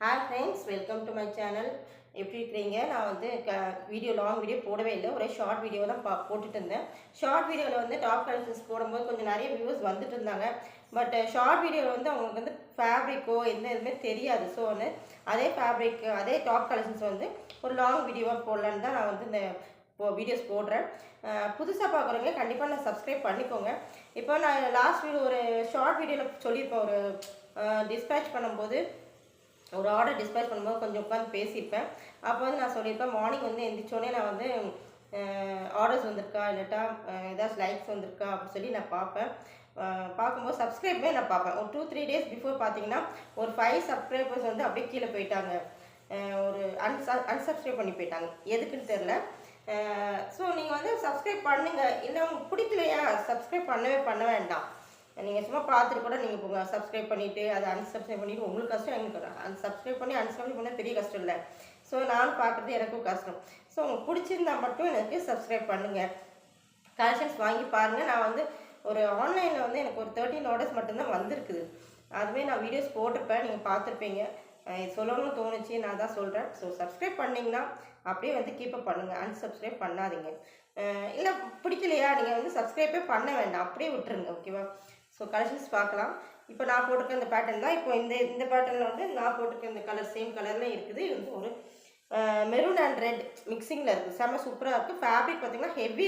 Hi friends, welcome to my channel. எப்படி இருக்கிறீங்க? நான் வந்து லாங் வீடியோ போடவே இல்லை, ஒரே ஷார்ட் வீடியோ தான் போட்டுட்டு இருந்தேன். ஷார்ட் வீடியோவில் வந்து டாப் கலெக்ஷன்ஸ் போடும்போது கொஞ்சம் நிறைய வியூஸ் வந்துட்டு இருந்தாங்க. பட் ஷார்ட் வீடியோவில் வந்து அவங்களுக்கு வந்து ஃபேப்ரிக்கோ எந்த எதுவுமே தெரியாது. ஸோ வந்து அதே ஃபேப்ரிக் அதே டாப் கலெக்ஷன்ஸ் வந்து ஒரு லாங் வீடியோவாக போடலான்னு தான் நான் வந்து இந்த வீடியோஸ் போடுறேன். புதுசாக பார்க்குறவங்க கண்டிப்பாக நான் சப்ஸ்கிரைப் பண்ணிக்கோங்க. இப்போ நான் லாஸ்ட் வீடியோ ஒரு ஷார்ட் வீடியோவில் சொல்லியிருப்பேன், ஒரு டிஸ்பேச் பண்ணும்போது ஒரு ஆர்டர் டிஸ்பேச் பண்ணும்போது கொஞ்சம் உட்காந்து பேசியிருப்பேன். அப்போ வந்து நான் சொல்லியிருப்பேன், மார்னிங் வந்து எந்திரிச்சோடனே நான் வந்து ஆர்டர்ஸ் வந்திருக்கா இல்லாட்டா ஏதாச்சும் லைக்ஸ் வந்திருக்கா அப்படின்னு சொல்லி நான் பார்ப்பேன். பார்க்கும்போது சப்ஸ்கிரைபே நான் பார்ப்பேன். ஒரு 2-3 டேஸ் பிஃபோர் பார்த்தீங்கன்னா ஒரு 5 சப்ஸ்கிரைபர்ஸ் வந்து அப்படியே கீழே போயிட்டாங்க. ஒரு அன்சப்ஸ்கிரைப் பண்ணி போயிட்டாங்க, எதுக்குன்னு தெரில. ஸோ நீங்கள் வந்து சப்ஸ்கிரைப் பண்ணுங்கள். இல்லை உங்களுக்கு பிடிக்கலையா சப்ஸ்கிரைப் பண்ண வேண்டாம். நீங்கள் சும்மா பார்த்துட்டு கூட நீங்கள் போங்க. சப்ஸ்கிரைப் பண்ணிவிட்டு அதை அன்சப்ஸ்கிரைப் பண்ணிவிட்டு உங்களுக்கு கஷ்டம், எங்களுக்கு சப்ஸ்கிரைப் பண்ணி அன்சப்ஸ்கிரைப் பண்ண பெரிய கஷ்டம் இல்லை. ஸோ நானும் பார்க்குறது எனக்கும் கஷ்டம். ஸோ உங்களுக்கு பிடிச்சிருந்தா மட்டும் எனக்கு சப்ஸ்கிரைப் பண்ணுங்கள், கலெக்ஷன்ஸ் வாங்கி பாருங்கள். நான் வந்து ஒரு ஆன்லைனில் வந்து எனக்கு ஒரு 13 ஆர்டர்ஸ் மட்டும்தான் வந்திருக்குது. அதுவே நான் வீடியோஸ் போட்டிருப்பேன், நீங்கள் பார்த்துருப்பீங்க. சொல்லணும்னு தோணுச்சு, நான் தான் சொல்கிறேன். ஸோ சப்ஸ்கிரைப் பண்ணிங்கன்னா அப்படியே வந்து கீப்பப் பண்ணுங்கள், அன்சப்ஸ்கிரைப் பண்ணாதீங்க. இல்லை பிடிக்கலையா நீங்கள் வந்து சப்ஸ்கிரைப்பே பண்ண வேண்டாம், அப்படியே விட்டுருங்க. ஓகேவா? ஸோ கலெக்ஷன்ஸ் பார்க்கலாம். இப்போ நான் போட்டிருக்க இந்த பேட்டர்ன் தான். இப்போ இந்த பேட்டர்னில் வந்து நான் போட்டிருக்க இந்த கலர் சேம் கலரில் இருக்குது. இது வந்து ஒரு மெரூன் அண்ட் ரெட் மிக்சிங்கில் இருக்குது. செம்ம சூப்பராக இருக்குது. ஃபேப்ரிக் பார்த்திங்கன்னா ஹெவி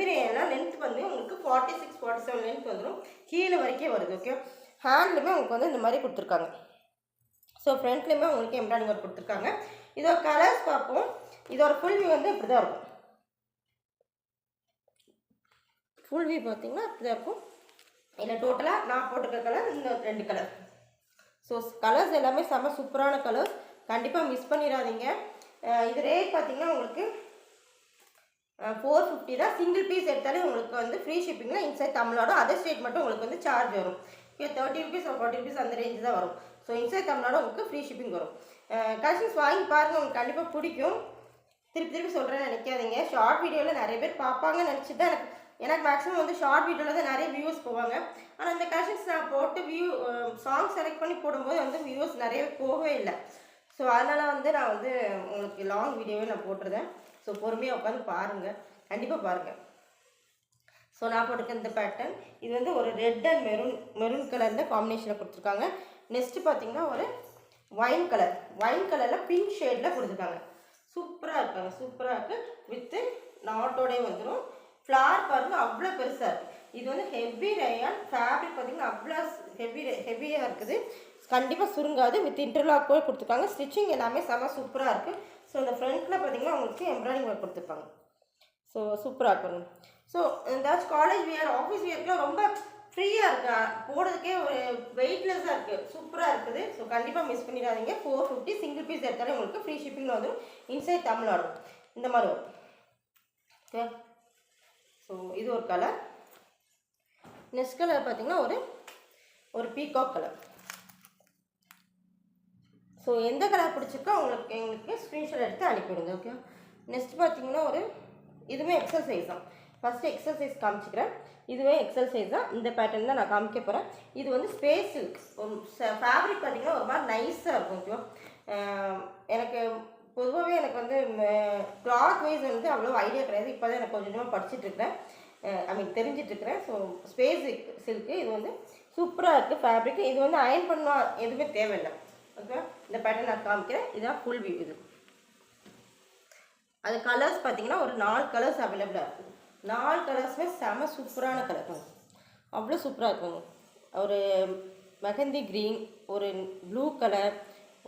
ரேயான் லென்த் வந்து உங்களுக்கு 46-47 லென்த் வந்துடும், கீழே வரைக்கும் வருது. ஓகே, ஹேண்ட்லுமே உங்களுக்கு வந்து இந்த மாதிரி கொடுத்துருக்காங்க. ஸோ ஃப்ரண்ட்லேயுமே உங்களுக்கு எம்ப்ராய்டிங் ஒர்க் கொடுத்துருக்காங்க. இதோட கலர்ஸ் பார்ப்போம். இதோட ஃபுல் வியூ வந்து இப்படி தான் இருக்கும். ஃபுல் வியூ பார்த்திங்கன்னா இப்படி தான் இருக்கும். இல்லை டோட்டலாக நான் போட்டிருக்க கலர் இந்த 2 கலர். ஸோ கலர்ஸ் எல்லாமே செம்ம சூப்பரான கலர்ஸ், கண்டிப்பாக மிஸ் பண்ணிடாதீங்க. இது ரேட் பார்த்திங்கன்னா உங்களுக்கு 450 தான். சிங்கிள் பீஸ் எடுத்தாலே உங்களுக்கு வந்து ஃப்ரீ ஷிப்பிங்கில் இன்சைட் தமிழ்நாடு, அதர் ஸ்டேட் மட்டும் உங்களுக்கு வந்து சார்ஜ் வரும். ஓகே, 30 ருபீஸ் ஒரு 40 ருபீஸ் அந்த ரேஞ்சு தான் வரும். ஸோ இன்சைட் தமிழ்நாடு உங்களுக்கு ஃப்ரீ ஷிப்பிங் வரும். கலெக்ஷன்ஸ் வாங்கி பாருங்கள், உங்களுக்கு கண்டிப்பாக பிடிக்கும். திருப்பி சொல்கிறேன்னு நினைக்காதீங்க. ஷார்ட் வீடியோவில் நிறைய பேர் பார்ப்பாங்கன்னு நினச்சி தான் எனக்கு மேக்ஸிமம் வந்து ஷார்ட் வீடியோவில் தான் நிறைய வியூஸ் போவாங்க. ஆனால் இந்த கலெக்ஷன்ஸ் நான் போட்டு சாங் செலக்ட் பண்ணி போடும்போது வந்து வியூஸ் நிறைய போகவே இல்லை. ஸோ அதனால் வந்து நான் வந்து உங்களுக்கு லாங் வீடியோவே நான் போட்டுருந்தேன். ஸோ பொறுமையாக உட்காந்து பாருங்கள், கண்டிப்பாக பாருங்கள். ஸோ நான் போட்டிருக்க இந்த பேட்டர்ன் இது வந்து ஒரு ரெட் அண்ட் மெரூன் கலரில் காம்பினேஷனில் கொடுத்துருக்காங்க. நெக்ஸ்ட்டு பார்த்தீங்கன்னா ஒரு ஒயின் கலரில் பிங்க் ஷேடில் கொடுத்துருக்காங்க. சூப்பராக இருக்குது வித்து நாட்டோடே வந்துடும். ஃப்ளார் பாருங்கள் அவ்வளோ பெருசாக இருக்குது. இது வந்து ஹெவி ரேயான் ஃபேப்ரிக் பார்த்திங்கன்னா அவ்வளோ ஹெவியாக இருக்குது. கண்டிப்பாக சுருங்காது. வித் இன்டர்லாக் கூட கொடுத்துருக்காங்க. ஸ்டிச்சிங் எல்லாமே செம்ம சூப்பராக இருக்குது. ஸோ இந்த ஃப்ரண்ட்டில் பார்த்திங்கன்னா உங்களுக்கு எம்ப்ராய்டிங் ஒர்க் கொடுத்துருப்பாங்க. ஸோ சூப்பராக இருக்கும். ஸோ ஏதாச்சும் காலேஜ் வியர், ஆஃபீஸ் வியர்க்குலாம் ரொம்ப ஃப்ரீயாக இருக்குது, போடுறதுக்கே ஒரு வெயிட்லெஸ்ஸாக இருக்குது, சூப்பராக இருக்குது. ஸோ கண்டிப்பாக மிஸ் பண்ணிடாதீங்க. 450 சிங்கிள் பீஸ் எடுத்தாலே உங்களுக்கு ஃப்ரீ ஷிப்பிங்கில் வந்துடும். இன்சைட் தமிழ்நாடு இந்த மாதிரி வரும். ஓகே, ஸோ இது ஒரு கலர். நெக்ஸ்ட் கலர் பார்த்திங்கன்னா ஒரு பீகாக் கலர். ஸோ எந்த கலர் பிடிச்சிருக்கோ எங்களுக்கு ஸ்க்ரீன்ஷாட் எடுத்து அனுப்பிவிடுங்க. ஓகே, நெக்ஸ்ட் பார்த்திங்கன்னா இதுவுமே எக்ஸல் சைஸ் தான். ஃபஸ்ட்டு எக்ஸல் சைஸ் காமிச்சிக்கிறேன். இதுவே எக்ஸல் சைஸ் தான். இந்த பேட்டர்ன் தான் நான் காமிக்க போகிறேன். இது வந்து ஸ்பேஸ் சில்க். ஒரு ஃபேப்ரிக் பார்த்திங்கன்னா ஒரு மாதிரி நைஸாக இருக்கும். ஓகேவா? எனக்கு பொதுவாகவே எனக்கு வந்து கிளாத் வைஸ் வந்து அவ்வளோ ஐடியா கிடையாது. இப்போ தான் எனக்கு கொஞ்சமாக படிச்சுட்ருக்கிறேன், தெரிஞ்சிட்ருக்கிறேன். ஸோ ஸ்பேஸ் சில்க்கு இது வந்து சூப்பராக இருக்குது ஃபேப்ரிக். இது வந்து அயன் பண்ணால் எதுவுமே தேவையில்லை. ஓகே, இந்த பேட்டர்ன் நான் காமிக்கிறேன். இதுதான் ஃபுல் வியூ. இது அது கலர்ஸ் பார்த்திங்கன்னா ஒரு 4 கலர்ஸ் அவைலபிளாக இருக்குது. 4 கலர்ஸுமே செம சூப்பரான கலர், அவ்வளோ சூப்பராக இருக்குங்க. ஒரு மெஹந்தி க்ரீன், ஒரு ப்ளூ கலர்,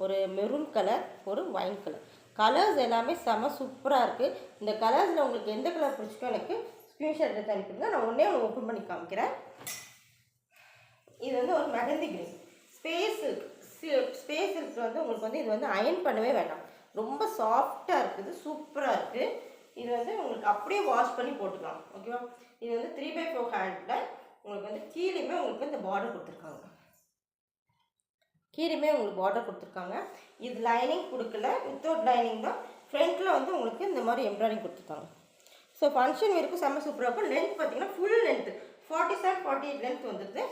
ஒரு மெரூன் கலர், ஒரு ஒயின் கலர். கலர்ஸ் எல்லாமே செம சூப்பராக இருக்குது. இந்த கலர்ஸில் உங்களுக்கு எந்த கலர் பிடிச்சிக்கோ எனக்கு ஸ்க்ரீன்ஷாட் எடுத்து அனுப்பிடுங்க. நான் ஒன்றே ஓப்பன் பண்ணி காமிக்கிறேன். இது வந்து ஒரு மெஹந்தி க்ரீன் ஸ்பேஸ் சில்க் வந்து உங்களுக்கு வந்து இது வந்து அயன் பண்ணவே வேண்டாம், ரொம்ப சாஃப்டாக இருக்குது, சூப்பராக இருக்குது. இது வந்து உங்களுக்கு அப்படியே வாஷ் பண்ணி போட்டுக்கலாம். ஓகேவா? இது வந்து 3/4 ஹேண்டில் உங்களுக்கு வந்து கீழேயுமே உங்களுக்கு இந்த பார்டர் கொடுத்துருக்காங்க. இது லைனிங் கொடுக்கல, வித்தவுட் லைனிங் தான். ஃப்ரண்ட்டில் வந்து உங்களுக்கு இந்த மாதிரி எம்ப்ராய்டிஙங் கொடுத்துருக்காங்க. ஸோ ஃபங்க்ஷன் வரைக்கும் செம்ம சூப்பராக இருக்கும். லென்த் பார்த்திங்கன்னா ஃபுல் லென்த்து 47-48 லென்த் வந்துடுது.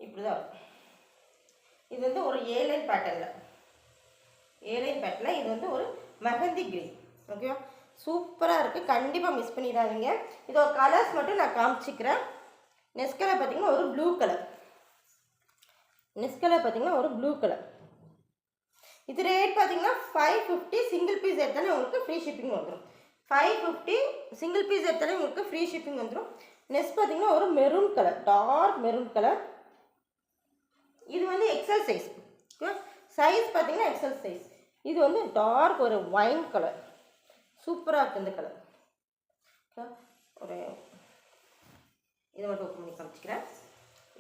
இப்படி தான் இருக்கும். இது வந்து ஒரு A லைன் பேட்டர்னில் ஏலைன் பேட்டில் இது வந்து ஒரு மெஹந்தி கிரீன். ஓகேவா, சூப்பராக இருக்குது, கண்டிப்பாக மிஸ் பண்ணிடாதீங்க. இதோட கலர்ஸ் மட்டும் நான் காமிச்சிக்கிறேன். நெக்ஸ்ட் கலர் பார்த்திங்கன்னா ஒரு ப்ளூ கலர். நெக்ஸ்ட் கலர் பார்த்திங்கன்னா ஒரு ப்ளூ கலர். இது ரேட் பார்த்திங்கன்னா 550. சிங்கிள் பீஸ் எடுத்தாலே உங்களுக்கு ஃப்ரீ ஷிப்பிங் வந்துடும். 550 சிங்கிள் பீஸ் எடுத்தாலே உங்களுக்கு ஃப்ரீ ஷிப்பிங் வந்துடும். நெக்ஸ்ட் பார்த்திங்கன்னா ஒரு maroon colour, dark maroon colour. இது வந்து எக்ஸல் சைஸ். சைஸ் பார்த்திங்கன்னா எக்ஸல் சைஸ். இது வந்து டார்க் ஒரு ஒயின் கலர், சூப்பராக இருக்குது இந்த கலர். ஒரு இதை மட்டும் ஓப்பன் பண்ணி காமிச்சிக்கிறேன்.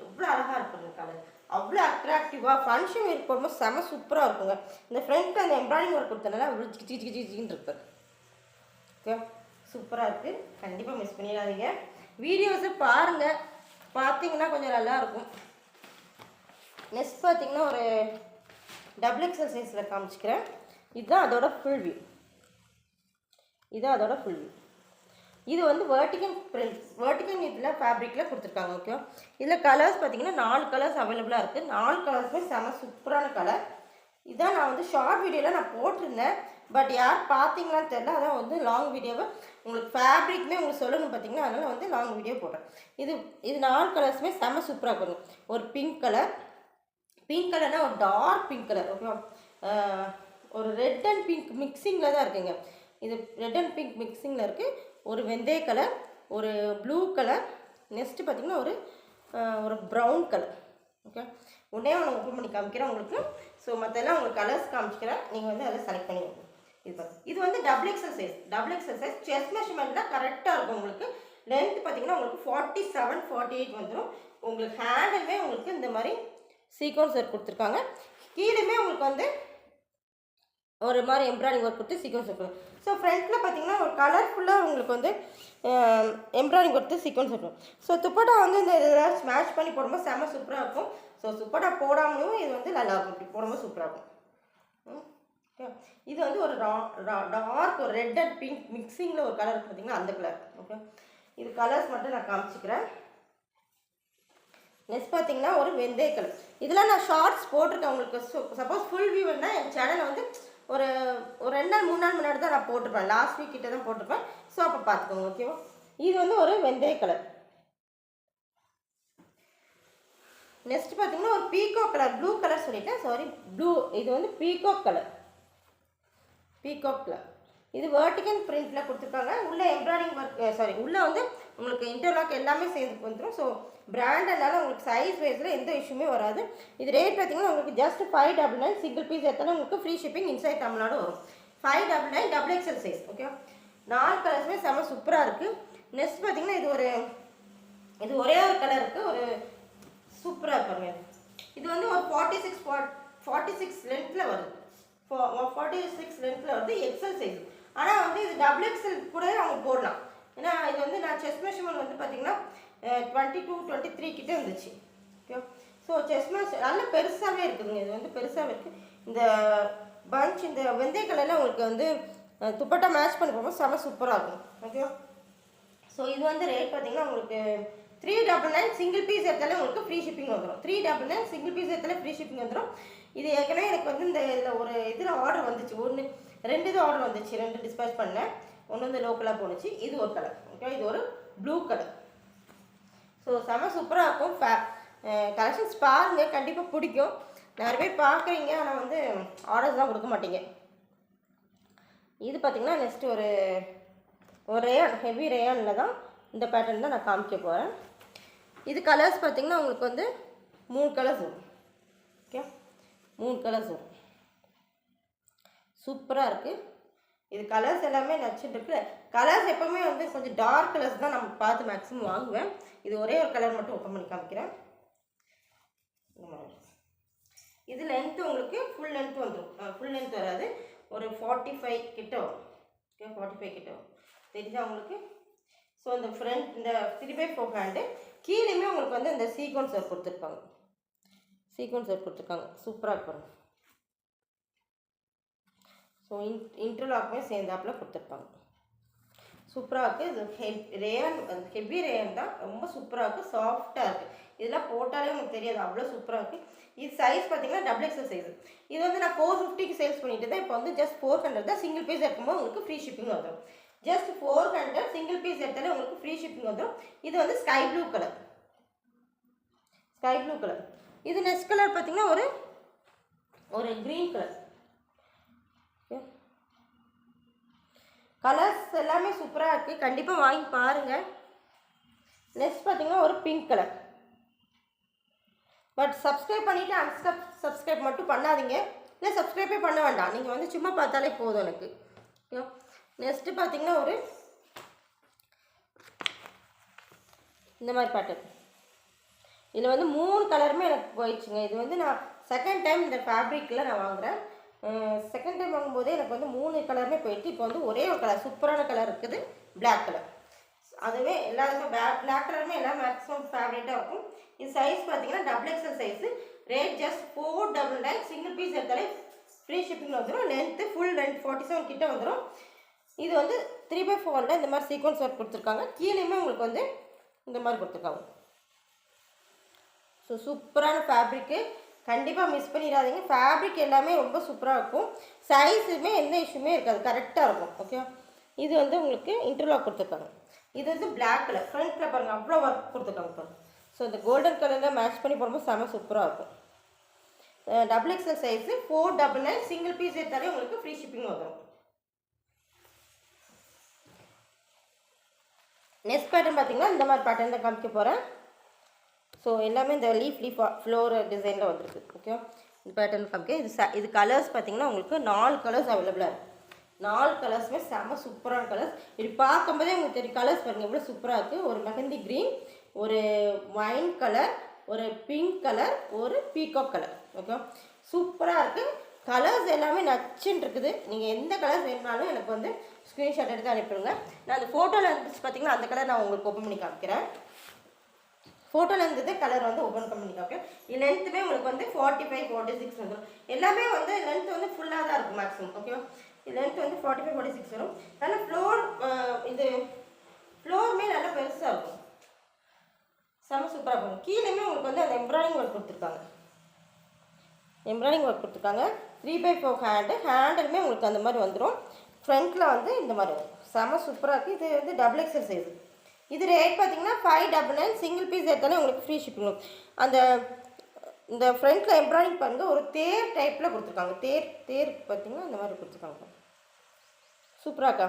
எவ்வளோ அழகாக இருக்கும் இந்த கலர், அவ்வளோ அட்ராக்டிவாக ஃபங்க்ஷன் வேர் போடும்போது செம சூப்பராக இருக்குங்க. இந்த ஃப்ரண்ட்டில் அந்த எம்ப்ராய்டிங் ஒர்க் கொடுத்தனால அவ்வளோ ஜின்னு இருக்கு. ஓகே, சூப்பராக இருக்குது, கண்டிப்பாக மிஸ் பண்ணிடாதீங்க. வீடியோஸை பாருங்கள், பார்த்தீங்கன்னா கொஞ்சம் நல்லாயிருக்கும். நெக்ஸ்ட் பார்த்தீங்கன்னா ஒரு டபுள் எக்ஸல் சைஸில் காமிச்சிக்கிறேன். இதுதான் அதோட ஃபுல் வியூ. இதுதான் அதோட ஃபுல் வியூ. இது வந்து வெர்டிகல் பிரிண்ட், வெர்டிகல் இதில் ஃபேப்ரிக்கில் கொடுத்துருக்காங்க. ஓகே, இதில் கலர்ஸ் பார்த்தீங்கன்னா 4 கலர்ஸ் அவைலபிளாக இருக்குது. 4 கலர்ஸுமே செம சூப்பரான கலர். இதான் நான் வந்து ஷார்ட் வீடியோவில் நான் போட்டிருந்தேன், பட் யார் பார்த்தீங்களான்னு தெரில. அதான் வந்து லாங் வீடியோவை உங்களுக்கு ஃபேப்ரிக்குமே உங்களுக்கு சொல்லணும் பார்த்தீங்கன்னா, அதனால் வந்து லாங் வீடியோ போடுறேன். இது 4 கலர்ஸுமே செம சூப்பராக இருக்கும். ஒரு பிங்க் கலர், பிங்க் கலர்னால் ஒரு டார்க் பிங்க் கலர். ஓகேவா, ஒரு ரெட் அண்ட் பிங்க் மிக்சிங்கில் தான் இருக்குங்க. இது ரெட் அண்ட் பிங்க் மிக்சிங்கில் இருக்குது. ஒரு வெந்தய கலர், ஒரு ப்ளூ கலர், நெக்ஸ்ட்டு பார்த்திங்கன்னா ஒரு ப்ரௌன் கலர். ஓகே, உடனே நான் ஓப்பன் பண்ணி காமிக்கிறேன் உங்களுக்கு. ஸோ மற்றெல்லாம் உங்களுக்கு கலர்ஸ் காமிச்சிக்கிறேன், நீங்கள் வந்து அதை செலக்ட் பண்ணி வைங்க. இது வந்து double XL size. Double XL size chest மெஷர்மெண்ட்லாம் கரெக்டாக இருக்கும். உங்களுக்கு லென்த் பார்த்திங்கன்னா உங்களுக்கு 47, 48 வந்துடும். உங்களுக்கு ஹேண்டுமே உங்களுக்கு இந்த மாதிரி சீக்வன்ஸ் ஒர்க் கொடுத்துருக்காங்க. கீழேயுமே உங்களுக்கு வந்து ஒரு மாதிரி எம்ப்ராய்டிங் ஒர்க் கொடுத்து சீக்வன்ஸ் இருக்கும். ஸோ ஃப்ரண்ட்டில் பார்த்தீங்கன்னா ஒரு கலர்ஃபுல்லாக உங்களுக்கு வந்து எம்ப்ராய்டிங் கொடுத்து சீக்வன்ஸ் இருக்கும். ஸோ துப்பட்டா வந்து இந்த இதெல்லாம் ஸ்மேஷ் பண்ணி போடும்போது செம்ம சூப்பராக இருக்கும். ஸோ துப்பட்டா போடாமலும் இது வந்து நல்லாயிருக்கும், இப்படி போடும்போது சூப்பராக இருக்கும். இது வந்து ஒரு டார்க் ஒரு ரெட் அண்ட் பிங்க் மிக்சிங்கில் ஒரு கலர் பார்த்தீங்கன்னா அந்த கலர். ஓகே, இது கலர்ஸ் மட்டும் நான் காமிச்சிக்கிறேன். நெக்ஸ்ட் பார்த்தீங்கன்னா ஒரு வெந்தய கலர். இதெல்லாம் நான் ஷார்ட்ஸ் போட்டிருக்கேன் உங்களுக்கு. சப்போஸ் ஃபுல் வியூ வேணால் என் சேனலை வந்து ஒரு 2 நாள் 3 நாள் முன்னாடி தான் நான் போட்டிருப்பேன். லாஸ்ட் வீக் கிட்ட தான் போட்டிருப்பேன். ஸோ அப்போ பார்த்துக்கோங்க. ஓகேவா, இது வந்து ஒரு வெந்தய கலர். நெக்ஸ்ட் பார்த்தீங்கன்னா ஒரு பீகாக் கலர், ப்ளூ கலர் சொல்லிட்டேன், சாரி ப்ளூ. இது வந்து பீகாக் கலர், பீகாக் கலர். இது வெர்டிகல் பிரிண்டில் கொடுத்துருக்காங்க. உள்ளே எம்ப்ராய்டிங் ஒர்க், உள்ளே வந்து உங்களுக்கு இன்டர்லாக் எல்லாமே சேர்ந்து வந்துடும். ஸோ பிராண்டனால உங்களுக்கு சைஸ் வைஸில் எந்த இஷ்யூமே வராது. இது ரேட் பார்த்தீங்கன்னா உங்களுக்கு ஜஸ்ட் 599. சிங்கிள் பீஸ் எடுத்தாலும் உங்களுக்கு ஃப்ரீ ஷிப்பிங் இன்சைட் தமிழ்நாடு வரும். 599 டபுள் எக்ஸல் சைஸ். ஓகே, 4 கலர்ஸுமே செம்ம சூப்பராக இருக்குது. நெக்ஸ்ட் பார்த்தீங்கன்னா இது ஒரே ஒரு கலர் இருக்குது, ஒரு சூப்பராக இருப்பாங்க. இது வந்து ஒரு 46 லென்த்தில் வருது. 46 லென்த்தில் வருது, எக்ஸல் சைஸ். ஆனால் வந்து இது டபுள் எக்ஸல் கூட அவங்க போடலாம். ஏன்னா இது வந்து நான் செஸ்ட் மெஷர்மெண்ட் வந்து பார்த்தீங்கன்னா 22, 23 கிட்டே இருந்துச்சு. ஓகே, ஸோ செஸ்ட் மெஷர் நல்ல பெருசாகவே இருக்குதுங்க. இது வந்து பெருசாகவே இருக்குது. இந்த பஞ்ச் இந்த வெந்தய கலரில் உங்களுக்கு வந்து துப்பட்டா மேட்ச் பண்ணி போகும்போது செம சூப்பராக இருக்கும். ஓகே, ஸோ இது வந்து ரேட் பார்த்தீங்கன்னா உங்களுக்கு 399. சிங்கிள் பீஸ் எடுத்தாலே உங்களுக்கு ஃப்ரீ ஷிப்பிங் வந்துடும். 399 சிங்கிள் பீஸ் எடுத்தாலே ஃப்ரீ ஷிப்பிங் வந்துடும். இது ஏற்கனவே எனக்கு வந்து இதில் ஒரு இதில் ஆர்டர் வந்துச்சு. 2 இது ஆர்டர் வந்துச்சு. 2 டிஸ்பேச் பண்ணேன். ஒன்று வந்து லோக்கலாக போணுச்சு. இது ஒரு கலர். ஓகே, இது ஒரு ப்ளூ கலர். ஸோ செம சூப்பராக இருக்கும். கலெக்ஷன்ஸ் பாருங்கள், கண்டிப்பாக பிடிக்கும். நிறைய பேர் பார்க்குறீங்க, ஆனால் வந்து ஆர்டர்ஸ் தான் கொடுக்க மாட்டீங்க. இது பார்த்திங்கன்னா நெக்ஸ்ட் ஒரு ரேயான், ஹெவி ரேயானில் தான் இந்த பேட்டர்ன் தான் நான் காமிக்க போகிறேன். இது கலர்ஸ் பார்த்திங்கன்னா உங்களுக்கு வந்து 3 கலர்ஸ் வரும். ஓகே, 3 கலர்ஸ் வரும். சூப்பராக இருக்குது. இது கலர்ஸ் எல்லாமே நச்சுட்டு இருக்கு. கலர்ஸ் எப்போவுமே வந்து கொஞ்சம் டார்க் கலர்ஸ் தான் நம்ம பார்த்து மேக்ஸிமம் வாங்குவேன். இது ஒரே ஒரு கலர் மட்டும் ஓப்பன் பண்ணி காமிக்கிறேன். இது லென்த்து உங்களுக்கு ஃபுல் லென்த் வந்துடும். ஃபுல் லென்த் வராது, ஒரு 45 கிட்ட வரும். ஓகே, 45 கிட்ட வரும். தெரிஞ்சா உங்களுக்கு. ஸோ இந்த ஃப்ரண்ட் இந்த 3/4 ஹேண்டு கீழேயுமே உங்களுக்கு வந்து இந்த சீக்வன்ஸ் ஒர்க் கொடுத்துருப்பாங்க. சீக்வன்ஸ் ஒர்க் கொடுத்துருக்காங்க, சூப்பராக இருக்கும். ஸோ இன்டர்லாக்குமே சேர்ந்தாப்பில் கொடுத்துருப்பாங்க. சூப்பராக இருக்குது. இது ரேயான், ஹெவி ரேயான் தான். ரொம்ப சூப்பராக இருக்குது, சாஃப்டாக இருக்குது. இதெல்லாம் போட்டாலே உங்களுக்கு தெரியாது, அவ்வளோ சூப்பராக இருக்குது. இது சைஸ் பார்த்தீங்கன்னா டபுள் எக்ஸல் சைஸ். இது வந்து நான் 450க்கு சேல்ஸ் பண்ணிட்டு தான். இப்போ வந்து ஜஸ்ட் 400 தான். சிங்கிள் பீஸ் எடுக்கும்போது உங்களுக்கு ஃப்ரீ ஷிப்பிங் வந்துடும். ஜஸ்ட் 400 சிங்கிள் பீஸ் எடுத்தாலே உங்களுக்கு ஃப்ரீ ஷிப்பிங் வந்துடும். இது வந்து sky blue colour. Sky blue colour. இது நெக்ஸ்ட் கலர் பார்த்தீங்கன்னா ஒரு க்ரீன் கலர். கலர்ஸ் எல்லாமே சூப்பராக இருக்குது. கண்டிப்பாக வாங்கி பாருங்கள். நெக்ஸ்ட் பார்த்தீங்கன்னா ஒரு பிங்க் கலர். பட் சப்ஸ்கிரைப் பண்ணிவிட்டு சப்ஸ்கிரைப் மட்டும் பண்ணாதீங்க. இல்லை சப்ஸ்கிரைபே பண்ண வேண்டாம். நீங்கள் வந்து சும்மா பார்த்தாலே போதும் எனக்கு. ஓகே. நெக்ஸ்ட்டு பார்த்தீங்கன்னா இந்த மாதிரி பேட்டர்ன். இதில் வந்து 3 கலருமே எனக்கு போயிடுச்சுங்க. இது வந்து நான் செகண்ட் டைம் இந்த ஃபேப்ரிக்கில் நான் வாங்குகிறேன். செகண்ட் டைம் வாங்கும்போதே எனக்கு வந்து 3 கலருமே போயிடுச்சு. இப்போ வந்து ஒரே ஒரு கலர் சூப்பரான கலர் இருக்குது, பிளாக் கலர். அதுவே எல்லாருமே பிளாக் கலருமே எல்லாம் மேக்ஸிமம் ஃபேவரேட்டாக இருக்கும். இது சைஸ் பார்த்தீங்கன்னா double XL size. Rate just 499. Single piece எடுத்தாலே ஃப்ரீ ஷிப்பிங் வந்துடும். லென்த்து ஃபுல் லென்த் 47 கிட்ட வந்துடும். இது வந்து 3/4 இந்த மாதிரி சீக்வன்ஸ் ஒர்க் கொடுத்துருக்காங்க. கீழேயுமே உங்களுக்கு வந்து இந்த மாதிரி கொடுத்துருக்காங்க. ஸோ சூப்பரான ஃபேப்ரிக்கு, கண்டிப்பாக மிஸ் பண்ணிடாதீங்க. ஃபேப்ரிக் எல்லாமே ரொம்ப சூப்பராக இருக்கும். சைஸுமே எந்த இஷ்யூமே இருக்காது, கரெக்டாக இருக்கும். ஓகே. இது வந்து உங்களுக்கு இன்டர்லாக் கொடுத்துருக்காங்க. இது வந்து பிளாக் கலர். ஃப்ரண்ட்டில் பாருங்கள் அவ்வளோ ஒர்க் கொடுத்துருக்காங்க பாருங்கள். ஸோ இந்த கோல்டன் கலரில் மேட்ச் பண்ணி போடும்போது செம சூப்பராக இருக்கும். Double XL size 499. Single piece எடுத்தாலே உங்களுக்கு ஃப்ரீ ஷிப்பிங் வந்துடும். நெக்ஸ்ட் பேட்டர்ன் பார்த்தீங்கன்னா இந்த மாதிரி பேட்டர்ன் தான் காமிக்க போகிறேன். ஸோ எல்லாமே இந்த லீஃப் ஃப்ளோர் டிசைனில் வந்துருக்கு. ஓகே. இந்த பேட்டர்ன் காமிக்க. இது கலர்ஸ் பார்த்தீங்கன்னா உங்களுக்கு 4 கலர்ஸ் அவைலபிளாக இருக்குது. 4 கலர்ஸுமே செம்ம சூப்பரான கலர்ஸ். இது பார்க்கும்போதே உங்களுக்கு தெரியும். கலர்ஸ் பாருங்கள் எவ்வளோ சூப்பராக இருக்குது. ஒரு மெஹந்தி க்ரீன், ஒரு வைன் கலர், ஒரு பிங்க் கலர், ஒரு பீகாக் கலர். ஓகே. சூப்பராக இருக்குது. கலர்ஸ் எல்லாமே நச்சுன்னு இருக்குது. நீங்கள் எந்த கலர்ஸ் வேணுனாலும் எனக்கு வந்து ஸ்க்ரீன்ஷாட் எடுத்து அனுப்பிடுங்க. நான் அந்த ஃபோட்டோவில் இருந்துச்சு பார்த்தீங்கன்னா அந்த கலர் நான் உங்களுக்கு ஓப்பன் பண்ணி காமிக்கிறேன். ஃபோட்டோவில் இருந்தது கலர் வந்து ஓப்பன் பண்ணி காமிக்கிறேன். இது லென்த்துமே உங்களுக்கு வந்து 45, 46 வந்துடும். எல்லாமே வந்து லென்த் வந்து ஃபுல்லாக தான் இருக்கும் மேக்ஸிமம். ஓகேவா. இது லென்த் வந்து 45, 46 வரும். நல்ல இது ஃப்ளோருமே நல்லா பெருசாக இருக்கும். செம்ம சூப்பராக இருக்கும். கீழேயுமே உங்களுக்கு வந்து அந்த எம்ப்ராய்டிங் ஒர்க் கொடுத்துருக்காங்க. 3/4 ஹேண்டலுமே உங்களுக்கு அந்த மாதிரி வந்துடும். ஃப்ரண்ட்டில் வந்து இந்த மாதிரி வரும். செம்ம சூப்பராக இருக்குது. இது வந்து டபுள் எக்ஸல் சைஸு. இது ரேட் பார்த்தீங்கன்னா 599. சிங்கிள் பீஸ் எடுத்தாலே உங்களுக்கு ஃப்ரீ ஷிப்பிங் வரும். இந்த ஃப்ரண்ட்டில் எம்ப்ராய்டிங் பாருங்கள் ஒரு தேர் டைப்பில் கொடுத்துருக்காங்க. தேர் பார்த்தீங்கன்னா இந்த மாதிரி கொடுத்துருக்காங்க. சூப்பராக்கா.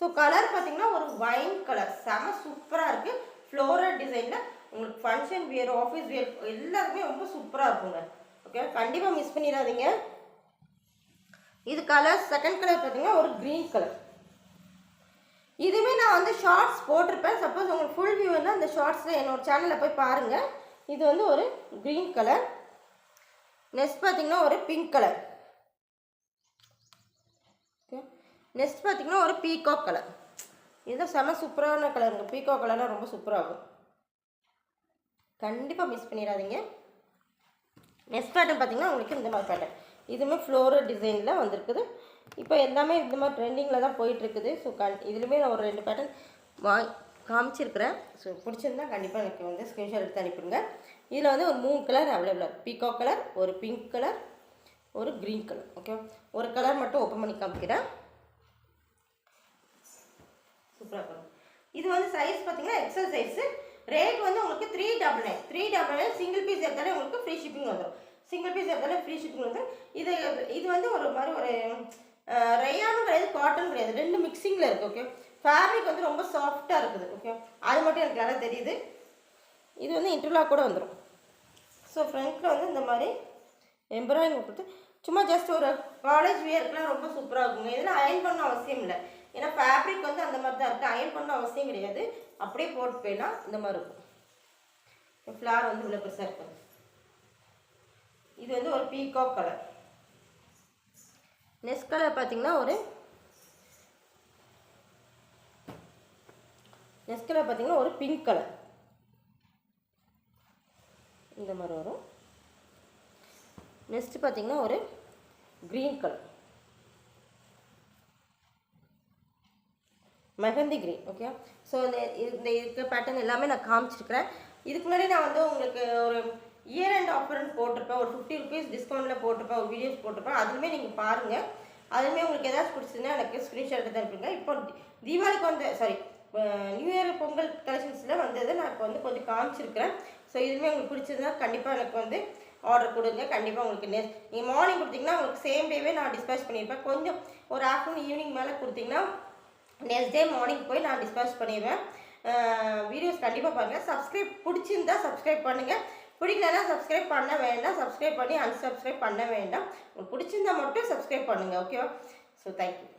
ஸோ கலர் பார்த்தீங்கன்னா ஒரு வைன் கலர். செம சூப்பராக இருக்குது. ஃப்ளோரல் டிசைனில் உங்களுக்கு ஃபங்க்ஷன் வியர், ஆஃபீஸ் வியர் எல்லாருமே ரொம்ப சூப்பராக இருக்குங்க. ஓகே. கண்டிப்பாக மிஸ் பண்ணிடாதீங்க. இது கலர் செகண்ட் கலர் பார்த்தீங்கன்னா ஒரு க்ரீன் கலர். இதுவே நான் வந்து ஷார்ட்ஸ் போட்டிருப்பேன். சப்போஸ் உங்களுக்கு ஃபுல் வியூ வந்து அந்த ஷார்ட்ஸில் என்னோடய சேனலில் போய் பாருங்கள். இது வந்து ஒரு க்ரீன் கலர். நெக்ஸ்ட் பார்த்தீங்கன்னா ஒரு பிங்க் கலர். ஓகே. நெக்ஸ்ட் பார்த்தீங்கன்னா ஒரு பீகாக் கலர். இதுதான் செம சூப்பரான கலருங்க. பீகாக் கலர்லாம் ரொம்ப சூப்பராக இருக்கும். கண்டிப்பாக மிஸ் பண்ணிடாதீங்க. நெக்ஸ்ட் பேட்டர்ன் பார்த்தீங்கன்னா உங்களுக்கு இந்த மாதிரி பேட்டர்ன். இதுவுமே ஃப்ளோரல் டிசைனில் வந்திருக்குது. இப்போ எல்லாமே இந்த மாதிரி ட்ரெண்டிங்கில் தான் போயிட்டுருக்குது. ஸோ இதுலேயுமே நான் ஒரு 2 பேட்டர்ன் காமிச்சிருக்கிறேன். ஸோ பிடிச்சிருந்தா கண்டிப்பாக எனக்கு வந்து ஸ்க்ரீன்ஷாட் எடுத்து அனுப்பிடுங்க. இதில் வந்து ஒரு 3 கலர் அவைலபிளாக இருக்குது. பீகாக் கலர், ஒரு பிங்க் கலர், ஒரு க்ரீன் கலர். ஓகே. ஒரு கலர் மட்டும் ஓப்பன் பண்ணி காமிக்கிறேன். சூப்பராக இருக்கும். இது வந்து சைஸ் பார்த்தீங்கன்னா எக்ஸல் சைஸு. ரேட் வந்து உங்களுக்கு 399. சிங்கிள் பீஸ் எடுத்தாலே உங்களுக்கு ஃப்ரீ ஷிப்பிங் வந்துடும். சிங்கிள் பீஸ் எடுத்தாலே ஃப்ரீ ஷிப்பிங் வந்து இது வந்து ஒரு மாதிரி ஒரு ரயானும் கிடையாது, காட்டன் கிடையாது, 2 மிக்சிங்கில் இருக்குது. ஓகே. ஃபேப்ரிக் வந்து ரொம்ப சாஃப்டாக இருக்குது. ஓகே. அது மட்டும் எனக்கு நல்லா தெரியுது. இது வந்து இன்டர்லாக் கூட வந்துடும். ஸோ ஃப்ரண்ட்டில் வந்து இந்த மாதிரி எம்ப்ராய்டிங் கொடுத்து சும்மா ஜஸ்ட் ஒரு காலேஜ் வியர்க்கெலாம் ரொம்ப சூப்பராக இருக்குங்க. இதெல்லாம் அயன் பண்ண அவசியம் இல்லை. ஏன்னா ஃபேப்ரிக் வந்து அந்த மாதிரி தான் இருக்குது. அயன் பண்ண அவசியம் கிடையாது. அப்படியே போட்டு போயிடலாம். இந்த மாதிரி இருக்கும். ஃப்ளார் வந்து இவ்வளோ பெருசாக இருக்கும். இது வந்து ஒரு பீகாக் கலர். நெக்ஸ்ட் கலர் பார்த்தீங்கன்னா ஒரு பிங்க் கலர். இந்த மாதிரி வரும். நெக்ஸ்ட் பார்த்தீங்கன்னா ஒரு green colour, mehndi green. Okay. So இந்த இருக்க பேட்டர்ன் எல்லாமே நான் காமிச்சிருக்கிறேன். இதுக்கு முன்னாடி நான் வந்து உங்களுக்கு ஒரு இயர் அண்ட் ஆஃபர்னு போட்டிருப்பேன், ஒரு 50 ருபீஸ் டிஸ்கவுண்ட்டில் போட்டிருப்பேன், ஒரு வீடியோஸ் போட்டிருப்பேன். அதுவுமே நீங்கள் பாருங்கள். அதுவுமே உங்களுக்கு ஏதாச்சும் பிடிச்சதுன்னா எனக்கு ஸ்க்ரீன்ஷாட் எடுத்து அனுப்புங்க. இப்போ தீபாவளிக்கு வந்து நியூ இயர் பொங்கல் கலெக்ஷன்ஸில் வந்தது நான் இப்போ வந்து கொஞ்சம் காமிச்சிருக்கிறேன். ஸோ இதுவுமே உங்களுக்கு பிடிச்சதுன்னா கண்டிப்பாக எனக்கு வந்து ஆர்டர் கொடுங்க. கண்டிப்பாக உங்களுக்கு நீங்கள் மார்னிங் கொடுத்தீங்கன்னா உங்களுக்கு சேம் டேவே நான் டிஸ்பேச் பண்ணியிருப்பேன். கொஞ்சம் ஒரு ஆஃப்டர்நூன் ஈவினிங் மேலே கொடுத்தீங்கன்னா நெக்ஸ்ட் டே மார்னிங் போய் நான் டிஸ்பேச் பண்ணிடுவேன். வீடியோஸ் கண்டிப்பாக பாருங்கள். பிடிச்சிருந்தா சப்ஸ்கிரைப் பண்ணுங்கள். பிடிக்கலன்னா சப்ஸ்கிரைப் பண்ண வேண்டாம். சப்ஸ்கிரைப் பண்ணி அன்சப்ஸ்கிரைப் பண்ண வேண்டாம். உங்களுக்கு பிடிச்சிருந்தா மட்டும் சப்ஸ்கிரைப் பண்ணுங்கள். ஓகேவா? So thank you.